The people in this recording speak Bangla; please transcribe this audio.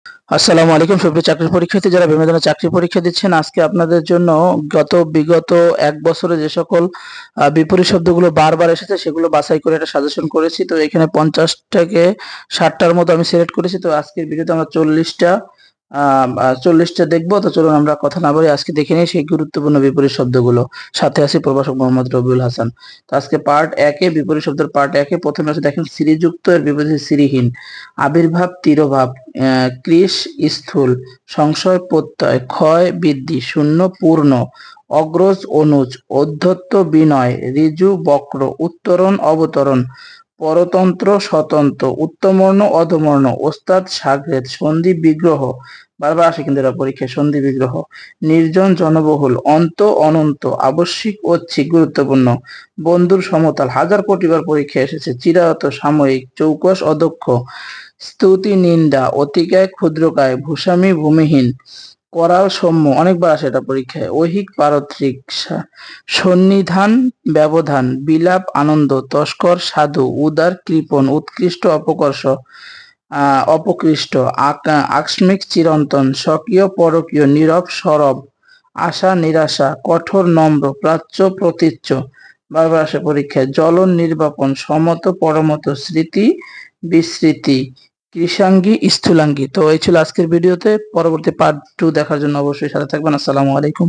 আসসালামু আলাইকুম সুপ্রিয় চাকরির পরীক্ষার্থী, যারা বিভিন্ন ধরনের চাকরির পরীক্ষা দিচ্ছেন, আজকে আপনাদের জন্য বিগত এক বছরে যে সকল বিপরীত শব্দগুলো বারবার এসেছে সেগুলো বাছাই করে একটা সাজেশন করেছি। তো এখানে 50 থেকে 60টার মতো আমি সিলেক্ট করেছি। তো আজকের ভিডিওতে আমরা 40টা দেখবো। তো চলুন আমরা কথা না বলে আজকে দেখে নিই সেই গুরুত্বপূর্ণ বিপরীত শব্দগুলো। সাথে আছি প্রভাষক মোহাম্মদ রবিউল হাসান। তো আজকে পার্ট একে, বিপরীত শব্দের পার্ট একে প্রথমে আছে দেখেন শ্রীযুক্ত, এর বিপরীত শ্রীহীন। আবির্ভাব তিরোভাব, ক্রিশ স্থূল, সংশয় প্রত্যয়, ক্ষয় বৃদ্ধি, শূন্য পূর্ণ, অগ্রজ অনুজ, অধ্যত্ত বিনয়, ঋজু বক্র, উত্তরণ অবতরণ, পরতন্ত্র স্বতন্ত্র, উত্তমবর্ণ অধমবর্ণ, ওস্তাদ সাগরেদ, সন্ধি বিগ্রহ, বারবার আসে কিন্তু এরা পরীক্ষায় সন্ধি বিগ্রহ, নির্জন জনবহুল, অন্ত অনন্ত, আবশ্যিক ঐচ্ছিক, গুরুত্বপূর্ণ, বন্ধুর সমতল, হাজার কোটিবার পরীক্ষায় এসেছে, চিরায়ত সাময়িক, চৌকস অদক্ষ, স্তুতি নিন্দা, অতিকায় ক্ষুদ্রকায়, ভূস্বামী ভূমিহীন, করাল সৌম্য, অনেকবার আসে এটা পরীক্ষায়, ঐহিক পারত্রিক, সন্নিধান ব্যবধান, বিলাপ আনন্দ, তস্কর সাধু, উদার কৃপণ, উৎকৃষ্ট অপকর্ষ, অপকৃষ্ট, আকস্মিক চিরন্তন, স্বকীয় পরকীয়, নীরব সরব, আশা নিরাশা, কঠোর নম্র, প্রাচ্য প্রতীচ্য, বারবার আসে পরীক্ষায়, জ্বলন নির্বাপন, সমত পরমত, স্মৃতি বিস্মৃতি, কৃষাঙ্গী স্থূলাঙ্গী। তো এই ছিল আজকের ভিডিওতে। পরবর্তী পার্ট 2 দেখার জন্য অবশ্যই সাথে থাকবেন। আসসালামু আলাইকুম।